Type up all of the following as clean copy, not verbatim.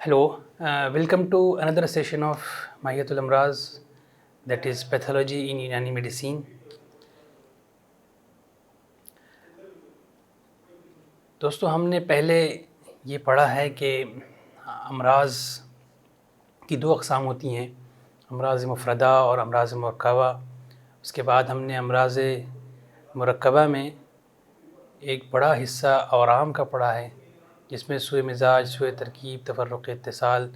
Hello, welcome to another session of Mahiyatul Amraz, that is Pathology in Unani Medicine. دوستو ہم نے پہلے یہ پڑھا ہے کہ امراض کی دو اقسام ہوتی ہیں، امراض مفردہ اور امراض مرکبہ. اس کے بعد ہم نے امراض مرکبہ میں ایک بڑا حصہ اورام کا پڑھا ہے، جس میں سوء مزاج، سوء ترکیب، تفرق اتصال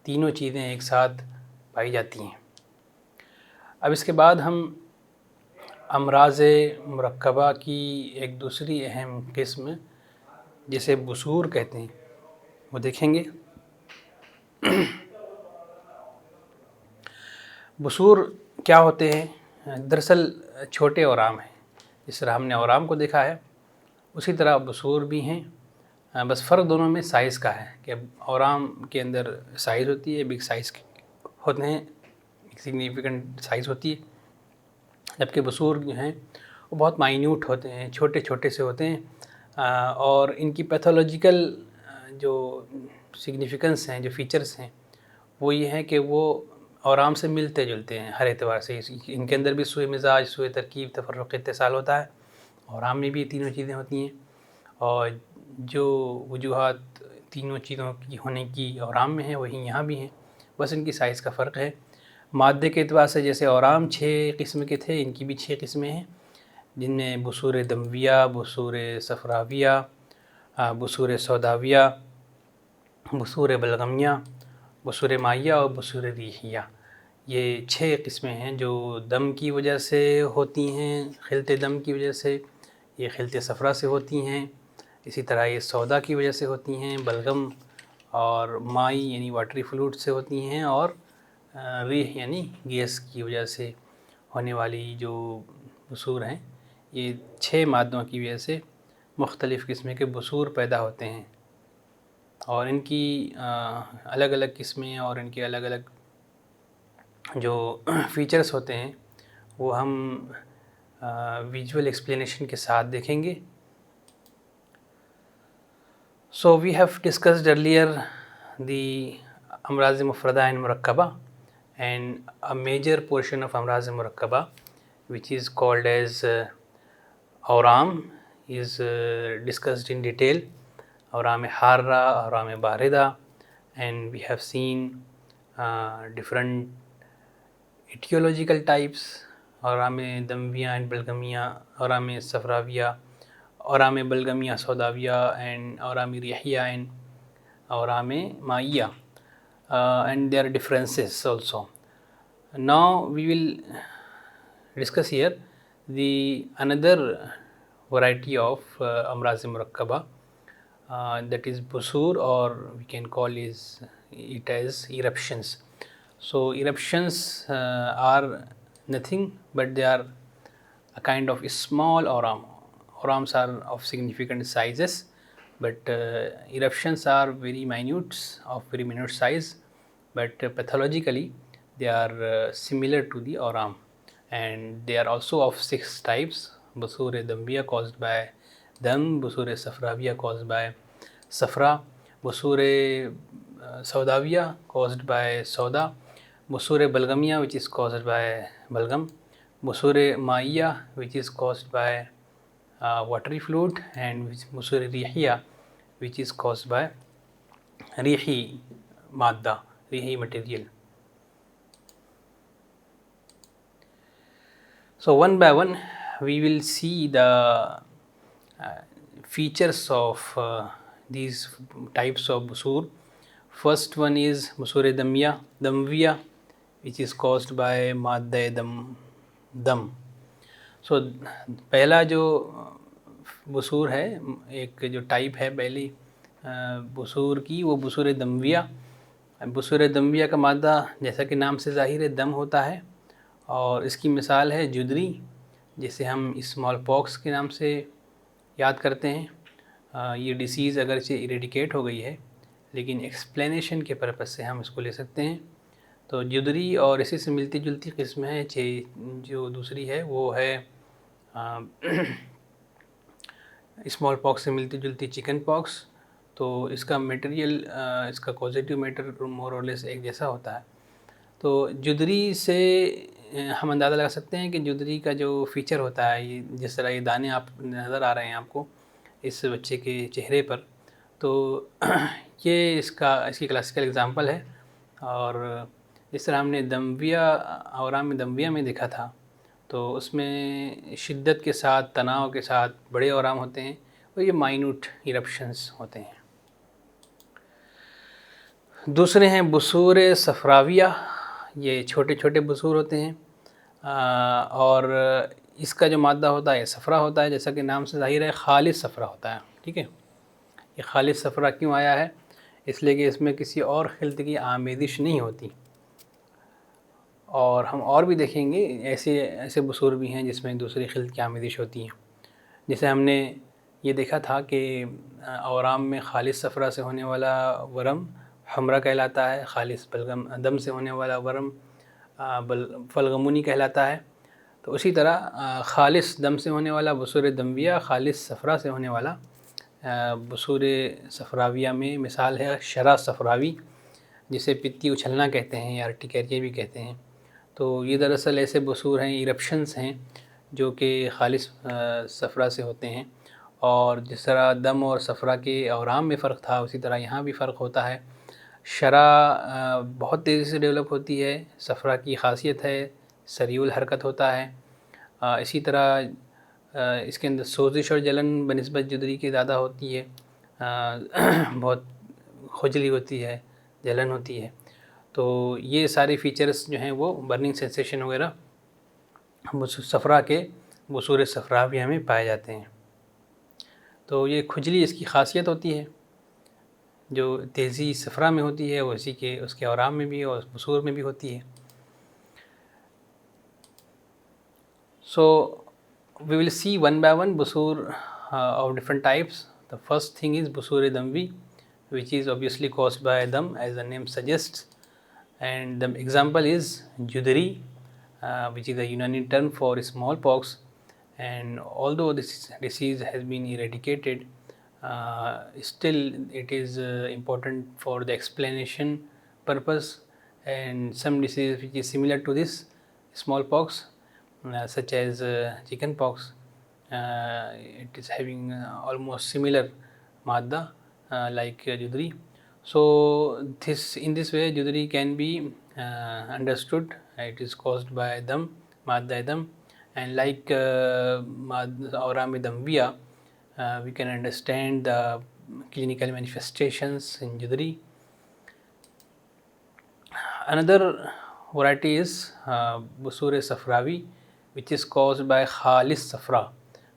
تینوں چیزیں ایک ساتھ پائی جاتی ہیں. اب اس کے بعد ہم امراض مرکبہ کی ایک دوسری اہم قسم جسے بثور کہتے ہیں وہ دیکھیں گے. بثور کیا ہوتے ہیں؟ دراصل چھوٹے اورام ہیں. جس طرح ہم نے اورام کو دیکھا ہے اسی طرح بثور بھی ہیں، بس فرق دونوں میں سائز کا ہے کہ اورام کے اندر سائز ہوتی ہے، بگ سائز ہوتے ہیں، ایک سگنیفیکنٹ سائز ہوتی ہے، جبکہ بثور جو ہیں وہ بہت مائنیوٹ ہوتے ہیں، چھوٹے چھوٹے سے ہوتے ہیں. اور ان کی پیتھولوجیکل جو سگنیفیکنس ہیں، جو فیچرز ہیں، وہ یہ ہیں کہ وہ اورام سے ملتے جلتے ہیں ہر اعتبار سے. ان کے اندر بھی سوء مزاج، سوء ترکیب، تفرق اتصال ہوتا ہے. اورام میں بھی یہ تینوں چیزیں ہوتی ہیں، اور جو وجوہات تینوں چیزوں کی ہونے کی اورام میں ہیں وہی یہاں بھی ہیں، بس ان کی سائز کا فرق ہے. مادے کے اعتبار سے جیسے اورام 6 قسم کے تھے، ان کی بھی 6 قسمیں ہیں، جن میں بثور دمویہ، بثور صفراویہ، بثور سوداویہ، بثور بلغمیہ، بثور مائیہ اور بثور ریحیہ. یہ 6 قسمیں ہیں جو دم کی وجہ سے ہوتی ہیں، خلط دم کی وجہ سے، یہ خلط صفرا سے ہوتی ہیں، اسی طرح یہ سودا کی وجہ سے ہوتی ہیں، بلغم اور مائی یعنی واٹری فلوئڈ سے ہوتی ہیں، اور ریح یعنی گیس کی وجہ سے ہونے والی جو بثور ہیں، یہ 6 مادوں کی وجہ سے مختلف قسم کے بثور پیدا ہوتے ہیں. اور ان کی الگ الگ قسمیں اور ان کے الگ الگ جو فیچرز ہوتے ہیں وہ ہم ویژول ایکسپلینیشن کے ساتھ دیکھیں گے. So we have discussed earlier the amraz mufrada and murakkaba, and a major portion of amraz murakkaba which is called as auram is discussed in detail. Auram harra, auram barida, and we have seen different etiological types: auram damviya and balgamiya, auram safrawiya, auram balgamiya saudawiya, and auram rihiya and auram maiya, and there are differences also. Now we will discuss here the another variety of amraz murakkaba, that is bثور, or we can call it as eruptions. So eruptions are nothing but they are a kind of small auram. Aurams are of significant sizes, but eruptions are very minute, of very minute size, but pathologically they are similar to the auram, and they are also of 6 types: bثور دمویہ caused by dam, بثور صفراویہ caused by صفرا، بثور سوداویہ caused by soda، بثور بلغمیہ which is caused by بلغم، بثور مائیہ which is caused by watery fluid، and بثور ریحیہ which is caused by ریحی مادہ، ریحی material. So one by one we will see the features of these types of bثور. First one is بثور دمویہ which is caused by مادہ دم. So پہلا جو بثور ہے، ایک جو type ہے پہلی بثور کی، وہ بثور دمویہ. بثور دمویہ کا مادہ جیسا کہ نام سے ظاہر ہے دم ہوتا ہے، اور اس کی مثال ہے جدری، جسے ہم اسمال پاکس کے نام سے یاد کرتے ہیں. یہ ڈیسیز اگرچہ ایریڈیکیٹ ہو گئی ہے لیکن ایکسپلینیشن کے پرپس سے ہم اس کو لے سکتے ہیں. تو جدری اور اسی سے ملتی جلتی قسم ہے جو دوسری ہے وہ ہے اسمال پاکس سے ملتی جلتی چکن پاکس، تو اس کا میٹیریل اس کا کازیٹیو میٹر مور اور لیس ایک جیسا ہوتا ہے. تو جدری سے ہم اندازہ لگا سکتے ہیں کہ جدری کا جو فیچر ہوتا ہے، یہ جس طرح یہ دانے آپ نظر آ رہے ہیں آپ کو اس بچے کے چہرے پر، تو یہ اس کی کلاسیکل اگزامپل ہے. اور جس طرح ہم نے اورام دمویہ میں دیکھا تھا، تو اس میں شدت کے ساتھ، تناؤ کے ساتھ بڑے اورام ہوتے ہیں، اور یہ مائنوٹ ایرپشنز ہوتے ہیں. دوسرے ہیں بثور صفراویہ. یہ چھوٹے چھوٹے بثور ہوتے ہیں، اور اس کا جو مادہ ہوتا ہے صفرا ہوتا ہے، جیسا کہ نام سے ظاہر ہے خالص صفرا ہوتا ہے. ٹھیک ہے، یہ خالص صفرا کیوں آیا ہے؟ اس لیے کہ اس میں کسی اور خلط کی آمیزش نہیں ہوتی. اور ہم اور بھی دیکھیں گے ایسے بثور بھی ہیں جس میں دوسری خلط کی آمیزش ہوتی ہیں. جیسے ہم نے یہ دیکھا تھا کہ اورام میں خالص صفرا سے ہونے والا ورم حمرہ کہلاتا ہے، خالص دم سے ہونے والا ورم فلغمونی کہلاتا ہے. تو اسی طرح خالص دم سے ہونے والا بثور دمویہ خالص صفرا سے ہونے والا بثور صفراویہ میں مثال ہے شرح صفراوی، جسے پتی اچھلنا کہتے ہیں یا ارٹیکیریا بھی کہتے ہیں. تو یہ دراصل ایسے بثور ہیں، ایرپشنز ہیں جو کہ خالص صفرا سے ہوتے ہیں. اور جس طرح دم اور صفرا کے اورام میں فرق تھا، اسی طرح یہاں بھی فرق ہوتا ہے. شرح بہت تیزی سے ڈیولپ ہوتی ہے، صفرا کی خاصیت ہے سریع الحرکت ہوتا ہے. اسی طرح اس کے اندر سوزش اور جلن بنسبت جدری کی زیادہ ہوتی ہے، بہت کھجلی ہوتی ہے، جلن ہوتی ہے. تو یہ سارے فیچرز جو ہیں وہ برننگ سینسیشن وغیرہ صفرا کے بثور صفراویہ میں پائے جاتے ہیں. تو یہ کھجلی اس کی خاصیت ہوتی ہے، جو تیزی صفرا میں ہوتی ہے وہ اس کے اورام میں بھی اور بثور میں بھی ہوتی ہے. So we will see one by one بثور of different types. The first thing is بثور دموی, which is obviously caused by dam as the name suggests, and the example is judri, which is a Unani term for smallpox. And although this disease has been eradicated, still it is important for the explanation purpose. And some disease which is similar to this smallpox, such as chicken pox, it is having almost similar madda like judri. So in this way judri can be understood. It is caused by dam, madda dam, and like auram damviya, we can understand the clinical manifestations in judri. Another variety is bثور صفراوی, which is caused by خالص صفرا.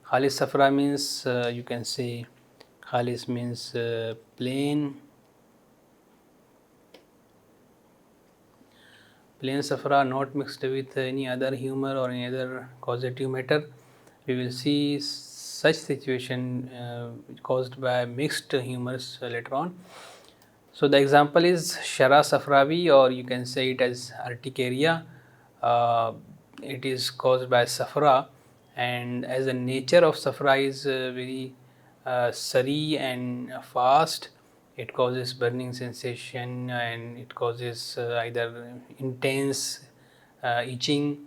خالص صفرا means you can say خالص means plain صفرا, not mixed with any other humor or any other causative matter. We will see such situation caused by mixed humors later on. So the example is Shara Safravi, or you can say it as urticaria. It is caused by Safra, and as the nature of Safra is very sari and fast, it causes burning sensation and it causes either intense itching,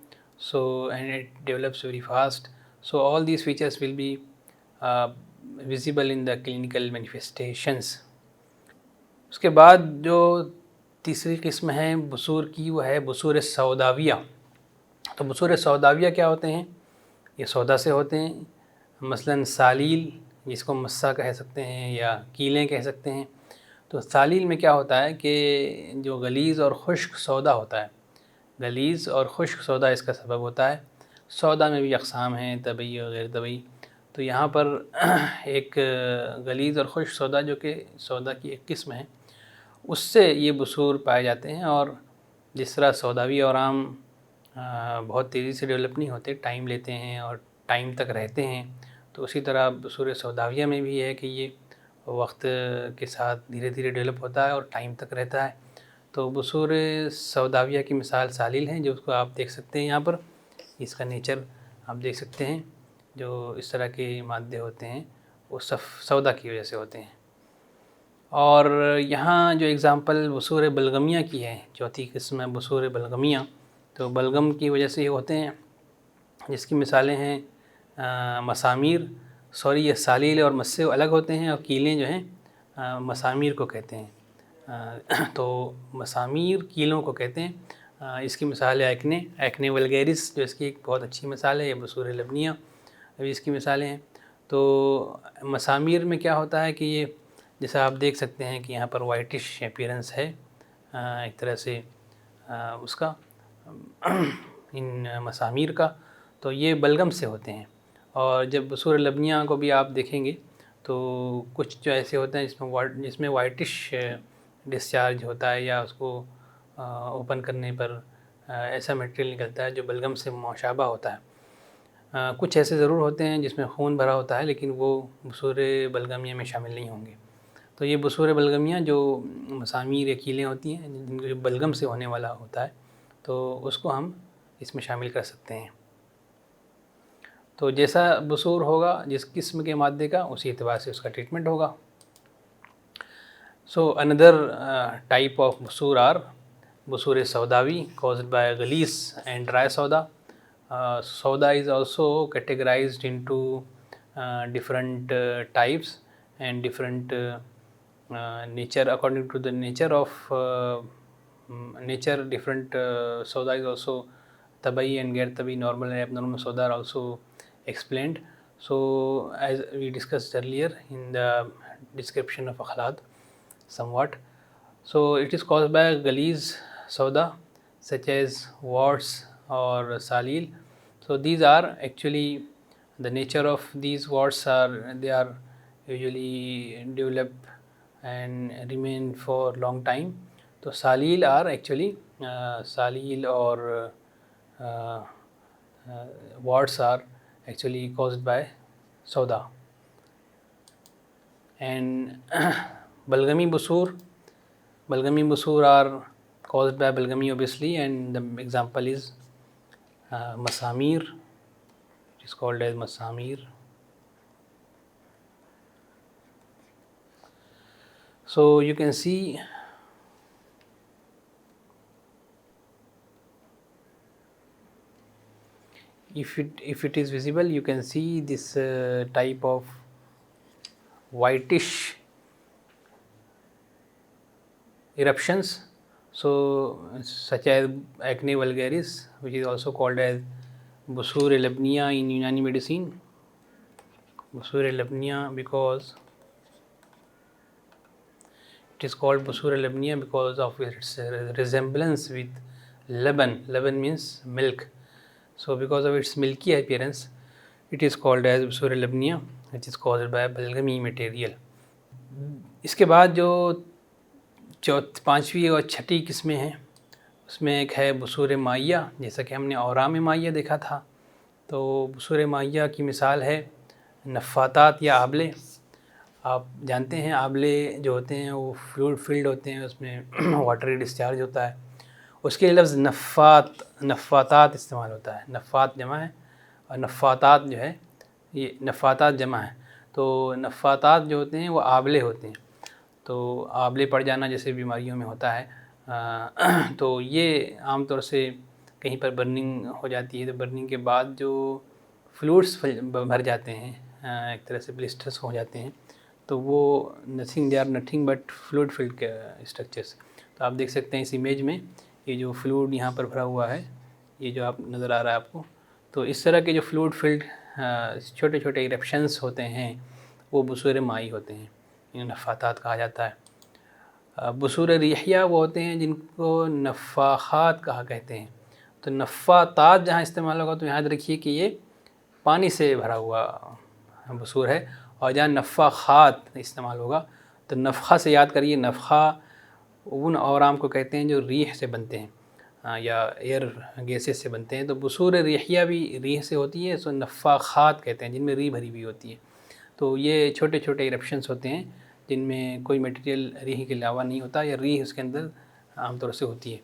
and it develops very fast. So all these features will be visible in the clinical manifestations. اس کے بعد جو تیسری قسم ہے بثور کی وہ ہے بثور سوداویہ. تو بثور سوداویہ کیا ہوتے ہیں؟ یہ سودا سے ہوتے ہیں. مثلاً سالیل، جس کو مسا کہہ سکتے ہیں یا کیلیں کہہ سکتے ہیں. تو سالیل میں کیا ہوتا ہے کہ جو غلیظ اور خشک سودا ہوتا ہے، غلیظ اور خشک سودا اس کا سبب ہوتا ہے. سودا میں بھی اقسام ہیں، طبعی اور غیر طبعی. تو یہاں پر ایک غلیظ اور خشک سودا جو کہ سودا کی ایک قسم ہے، اس سے یہ بثور پائے جاتے ہیں. اور جس طرح سوداوی اورام بہت تیزی سے ڈیولپ نہیں ہوتے، ٹائم لیتے ہیں اور ٹائم تک رہتے ہیں، تو اسی طرح بثور سوداویہ میں بھی ہے کہ یہ وقت کے ساتھ دھیرے دھیرے ڈیولپ ہوتا ہے اور ٹائم تک رہتا ہے. تو بثور سوداویہ کی مثال سالیل ہیں، جو اس کو آپ دیکھ سکتے ہیں یہاں پر. اس کا نیچر آپ دیکھ سکتے ہیں، جو اس طرح کے مادے ہوتے ہیں وہ سودا کی وجہ سے ہوتے ہیں. اور یہاں جو اگزامپل بصور بلغمیہ کی ہے، چوتھی قسم ہے بصور بلغمیہ، تو بلغم کی وجہ سے یہ ہوتے ہیں، جس کی مثالیں ہیں مسامیر، سوری یہ سالیل اور مسے الگ ہوتے ہیں، اور کیلیں جو ہیں مسامیر کو کہتے ہیں، تو مسامیر کیلوں کو کہتے ہیں۔ اس کی مثال ہے ایکنے ولگیرس، جو اس کی ایک بہت اچھی مثال ہے، یہ بصور لبنیہ ابھی اس کی مثالیں ہیں۔ تو مسامیر میں کیا ہوتا ہے کہ یہ جیسا آپ دیکھ سکتے ہیں کہ یہاں پر وائٹش اپیرنس ہے ایک طرح سے اس کا ان مسامیر کا، تو یہ بلغم سے ہوتے ہیں۔ اور جب بصور لبنیہ کو بھی آپ دیکھیں گے تو کچھ جو ایسے ہوتے ہیں جس میں وائٹش ڈسچارج ہوتا ہے، یا اس کو اوپن کرنے پر ایسا میٹیریل نکلتا ہے جو بلغم سے مشابہ ہوتا ہے۔ کچھ ایسے ضرور ہوتے ہیں جس میں خون بھرا ہوتا ہے، لیکن وہ بصور بلغمیہ میں شامل نہیں ہوں گے۔ تو یہ بصور بلغمیہ جو مسامیر یا کیلیں ہوتی ہیں جن کو بلغم سے ہونے والا ہوتا ہے، تو اس کو ہم اس میں شامل کر سکتے ہیں۔ تو جیسا بصور ہوگا جس قسم کے مادے کا، اسی اعتبار سے اس کا ٹریٹمنٹ ہوگا۔ So another type of بصور are بصور سوداوی caused by غلیظ and dry soda. Soda is also categorized into different types and different nature. According to the nature of nature, different soda is also tabai and غیر tabai, normal and abnormal soda are also explained. So as we discussed earlier in the description of akhlad somewhat, so it is caused by غلیظ soda such as warts or salil. So these are actually, the nature of these warts are, they are usually develop and remain for long time. So salil are actually salil or warts are actually caused by soda. And balgami busur are caused by balgami obviously, and the example is masamir. It is called as masamir. So you can see if it is visible, you can see this type of whitish eruptions, so such as acne vulgaris, which is also called as بصور لبنیہ in Unani medicine. بصور لبنیہ because it is called بصور لبنیہ because of its resemblance with laban. Laban means milk. So because of its milky appearance, it is called as بصور لبنیہ, which is caused by balgami material. اس کے بعد جو پانچویں اور چھٹی قسمیں ہیں، اس میں ایک ہے بصور مائیہ، جیسا کہ ہم نے اورام مائیہ دیکھا تھا۔ تو بصور مائیہ کی مثال ہے نفاتات یا آبلے۔ آپ جانتے ہیں آبلے جو ہوتے ہیں وہ فلوئڈ فلڈ ہوتے ہیں، اس میں واٹری ڈسچارج ہوتا ہے، اس کے لفظ نفاتات استعمال ہوتا ہے۔ نفات جمع ہے اور نفاتات جو ہے یہ نفاتات جمع ہے۔ تو نفاتات جو ہوتے ہیں وہ آبلے ہوتے ہیں، تو آبلے پڑ جانا جیسے بیماریوں میں ہوتا ہے، تو یہ عام طور سے کہیں پر برننگ ہو جاتی ہے، تو برننگ کے بعد جو فلوئڈس بھر جاتے ہیں، ایک طرح سے بلسٹرس ہو جاتے ہیں، تو وہ they are nothing but fluid fluid کے اسٹرکچرس۔ تو آپ دیکھ سکتے ہیں اس امیج میں یہ جو فلوئڈ یہاں پر بھرا ہوا ہے، یہ جو آپ نظر آ رہا ہے آپ کو، تو اس طرح کے جو فلوئڈ فلڈ چھوٹے چھوٹے ایرپشنس ہوتے ہیں وہ بصور مائی ہوتے ہیں، انہیں نفاتات کہا جاتا ہے۔ بصور ریحیہ وہ ہوتے ہیں جن کو نفاخات کہا کہتے ہیں۔ تو نفاتات جہاں استعمال ہوگا تو یاد رکھیے کہ یہ پانی سے بھرا ہوا بصور ہے، اور جہاں نفاخات استعمال ہوگا تو نفخہ سے یاد کریے، نفخہ ان اورام کو کہتے ہیں جو ریح سے بنتے ہیں یا ایئر گیسز سے بنتے ہیں۔ تو بصور ریحیہ بھی ریح سے ہوتی ہے، سو نفاخات کہتے ہیں جن میں ریح بھری ہوئی ہوتی ہے۔ تو یہ چھوٹے چھوٹے ایرپشنس ہوتے ہیں جن میں کوئی میٹیریل ریح کے علاوہ نہیں ہوتا، یا ریح اس کے اندر عام طور سے ہوتی ہے۔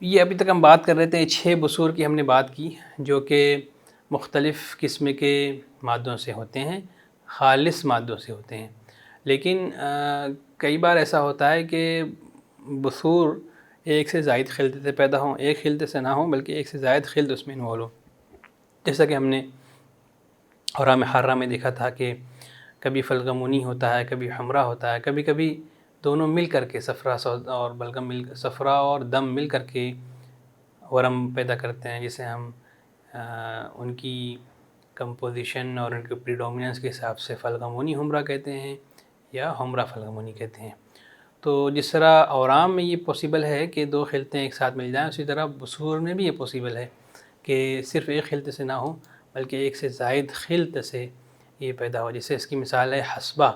یہ ابھی تک ہم بات کر رہے تھے 6 بصور کی ہم نے بات کی جو کہ مختلف قسم کے مادوں سے ہوتے ہیں، خالص مادوں سے ہوتے ہیں. لیکن کئی بار ایسا ہوتا ہے کہ بثور ایک سے زائد خلطے سے پیدا ہوں، ایک خلطے سے نہ ہوں بلکہ ایک سے زائد خلط اس میں انوالو ہو. جیسا کہ ہم نے اورام حارہ میں دیکھا تھا کہ کبھی فلغمونی ہوتا ہے، کبھی حمرہ ہوتا ہے، کبھی کبھی دونوں مل کر کے اور بلغم صفرا اور دم مل کر کے ورم پیدا کرتے ہیں، جسے ہم ان کی کمپوزیشن اور ان کے پریڈومیننس کے حساب سے فلغمونی حمرہ کہتے ہیں یا حمرہ فلغمونی کہتے ہیں. تو جس طرح اورام میں یہ پاسبل ہے کہ دو خلطیں ایک ساتھ مل جائیں، اسی طرح بثور میں بھی یہ پاسبل ہے کہ صرف ایک خلطے سے نہ ہو بلکہ ایک سے زائد خلط سے یہ پیدا ہو. جیسے اس کی مثال ہے حصبہ،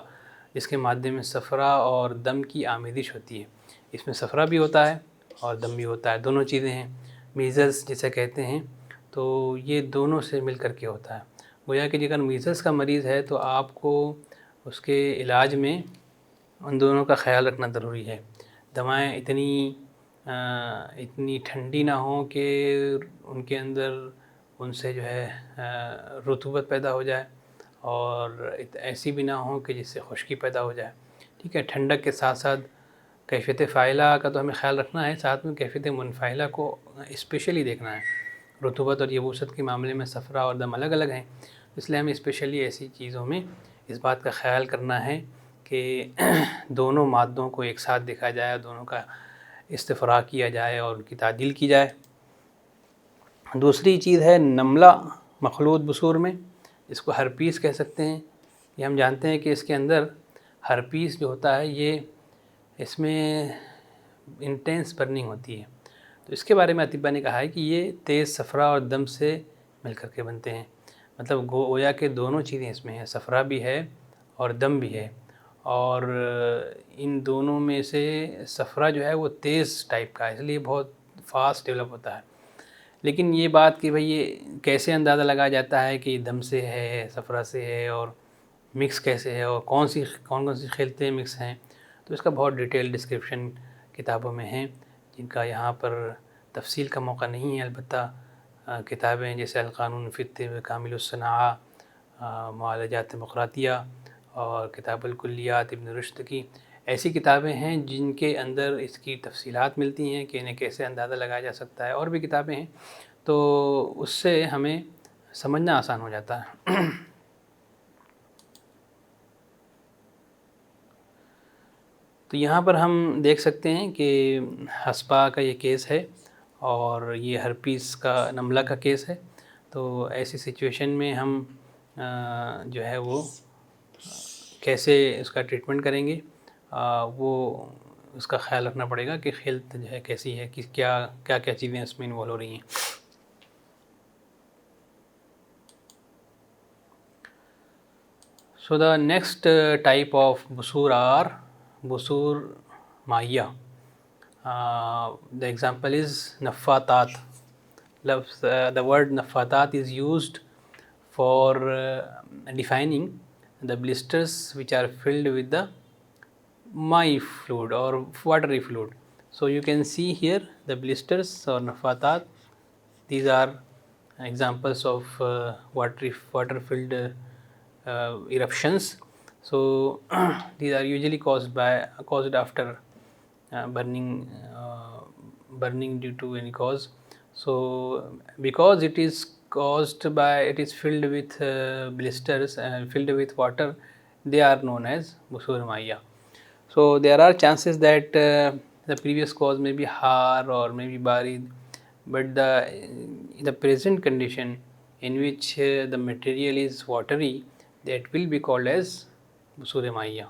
جس کے مادے میں صفرا اور دم کی آمیزش ہوتی ہے. اس میں صفرا بھی ہوتا ہے اور دم بھی ہوتا ہے، دونوں چیزیں ہیں. میزلس جسے کہتے ہیں، تو یہ دونوں سے مل کر کے ہوتا ہے. گویا کہ اگر میزلس کا مریض ہے تو آپ کو اس کے علاج میں ان دونوں کا خیال رکھنا ضروری ہے. دوائیں اتنی ٹھنڈی نہ ہوں کہ ان کے اندر ان سے جو ہے رطوبت پیدا ہو جائے، اور ایسی بھی نہ ہوں کہ جس سے خشکی پیدا ہو جائے. ٹھیک ہے، ٹھنڈک کے ساتھ ساتھ کیفیت فاعلہ کا تو ہمیں خیال رکھنا ہے، ساتھ میں کیفیت منفعلہ کو اسپیشلی دیکھنا ہے. رطوبت اور یبوست کے معاملے میں صفرا اور دم الگ الگ ہیں، اس لیے ہمیں اسپیشلی ایسی چیزوں میں اس بات کا خیال کرنا ہے کہ دونوں مادوں کو ایک ساتھ دیکھا جائے، دونوں کا استفراغ کیا جائے اور ان کی تعدیل کی جائے. دوسری چیز ہے نملہ مخلوط بثور میں، اس کو ہرپیس کہہ سکتے ہیں. یہ ہم جانتے ہیں کہ اس کے اندر ہرپیس جو ہوتا ہے یہ اس میں انٹینس برننگ ہوتی ہے. تو اس کے بارے میں اطباء نے کہا ہے کہ یہ تیز صفرا اور دم سے مل کر کے بنتے ہیں. مطلب گویا کہ دونوں چیزیں اس میں ہیں، صفرا بھی ہے اور دم بھی ہے، اور ان دونوں میں سے صفرا جو ہے وہ تیز ٹائپ کا ہے، اس لیے بہت فاسٹ ڈیولپ ہوتا ہے. لیکن یہ بات کہ بھئی یہ کیسے اندازہ لگایا جاتا ہے کہ دم سے ہے، صفرا سے ہے، اور مکس کیسے ہے، اور کون سی خلطیں مکس ہیں، تو اس کا بہت ڈیٹیل ڈسکرپشن کتابوں میں ہیں جن کا یہاں پر تفصیل کا موقع نہیں ہے. البتہ کتابیں جیسے القانون فی الطب کامل الصناعہ، معالجات مقراطیہ، اور کتاب الکلیات ابن رشد کی، ایسی کتابیں ہیں جن کے اندر اس کی تفصیلات ملتی ہیں کہ انہیں کیسے اندازہ لگایا جا سکتا ہے. اور بھی کتابیں ہیں، تو اس سے ہمیں سمجھنا آسان ہو جاتا ہے. تو یہاں پر ہم دیکھ سکتے ہیں کہ حصبہ کا یہ کیس ہے اور یہ ہرپیس کا نملہ کا کیس ہے. تو ایسی سچویشن میں ہم جو ہے وہ کیسے اس کا ٹریٹمنٹ کریں گے، وہ اس کا خیال رکھنا پڑے گا کہ خلط جو ہے کیسی ہے، کہ کیا چیزیں اس میں انوالو ہو رہی ہیں. So the next type of بثور are بثور مائیہ. The example is نفاطات. The word نفاطات is used for defining the blisters which are filled with the my fluid or watery fluid. So you can see here the blisters or نفاطات. These are examples of water filled eruptions. So these are usually caused after burning due to any cause. So because it is filled with blisters and filled with water, they are known as بثور مائیہ. So there are chances that the previous cause may be har or maybe barid, but the present condition in which the material is watery, that will be called as بثور مائیہ.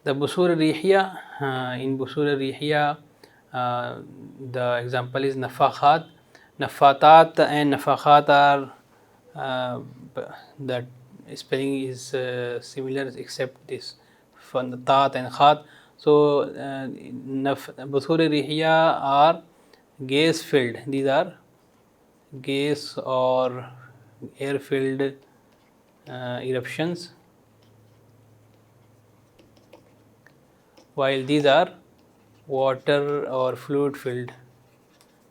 The بثور ریحیہ, in بثور ریحیہ the example is نفاخات. نفاطات and نفاخات are the spelling is similar except this from the tat and khat. So بثور ریحیہ are gas filled. These are gas or air filled eruptions, while these are water or fluid filled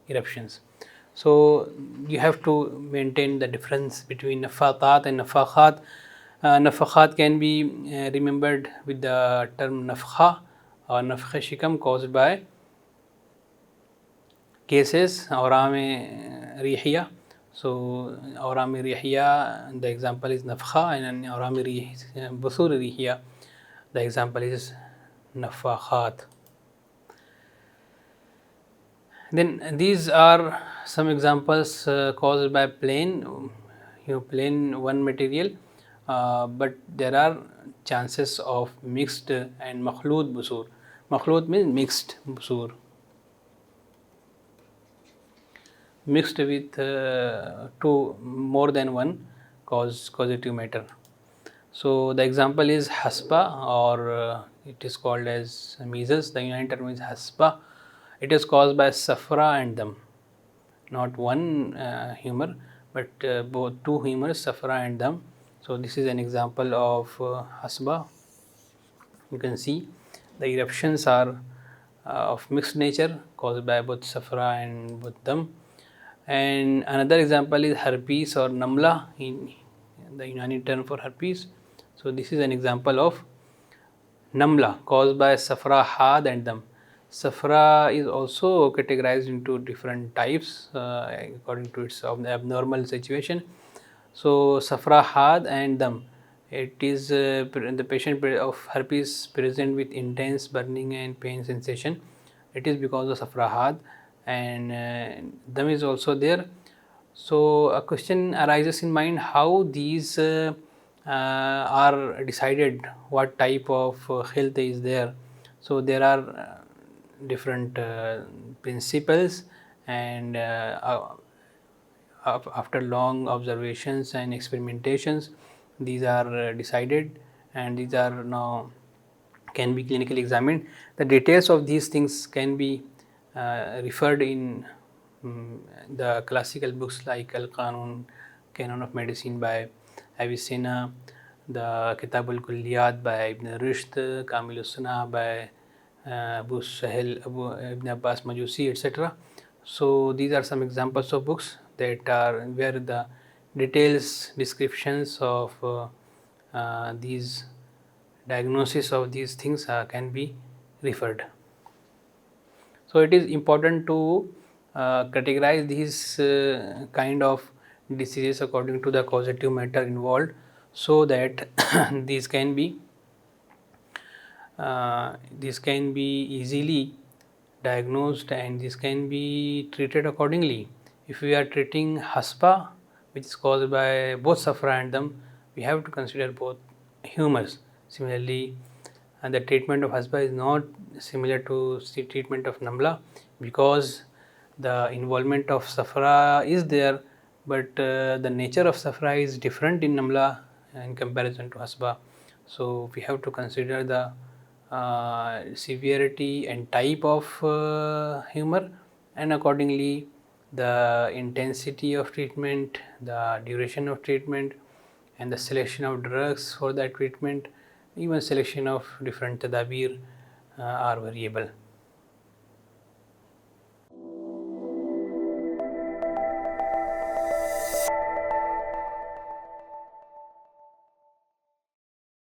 eruptions. So you have to maintain the difference between nafatat and nafakhat. Nafakhat can be remembered with the term nafkha or nafkh shikam caused by cases awram rihiya. So awram rihiya, the example is nafkha, and awram busur rihiya, the example is nafakhat. Then these are some examples caused by plain one material, but there are chances of mixed and makhloot busur. Makhloot means mixed busur, mixed with two more than one causative matter. So the example is hasba, or it is called as measles. The United term is hasba. It is caused by safra and dam, not one humor, but both two humors, safra and dam. So this is an example of hasba. You can see the eruptions are of mixed nature, caused by both safra and both dam. And another example is herpes or namla, in the Unani term for herpes. So this is an example of namla caused by safra, had and dam. Safra is also categorized into different types according to its abnormal situation. So safra, had and dam, it is the patient of herpes present with intense burning and pain sensation. It is because of safra, had, and dam is also there. So a question arises in mind, how these are decided, what type of health is there. So there are different principles, and after long observations and experimentations, these are decided, and these are now can be clinically examined. The details of these things can be referred in the classical books like Al-Qanun, Canon of Medicine by Avicenna, the Kitab al-Kulliyat by Ibn Rushd, Kamil al-Sunnah by Abu Sahel, Ibn Abbas Majusi, etc. So these are some examples of books that are where the details, descriptions of these diagnosis of these things can be referred. So it is important to categorize these kind of diseases according to the causative matter involved, so that these can be easily diagnosed, and this can be treated accordingly. If we are treating haspa, which is caused by both safra and dam, we have to consider both humors. Similarly, and the treatment of haspa is not similar to the treatment of namla, because the involvement of safra is there, but the nature of safra is different in namla in comparison to haspa. So we have to consider the severity and type of humor, and accordingly the intensity of treatment, the duration of treatment, and the selection of drugs for that treatment, even selection of different tadabir are variable.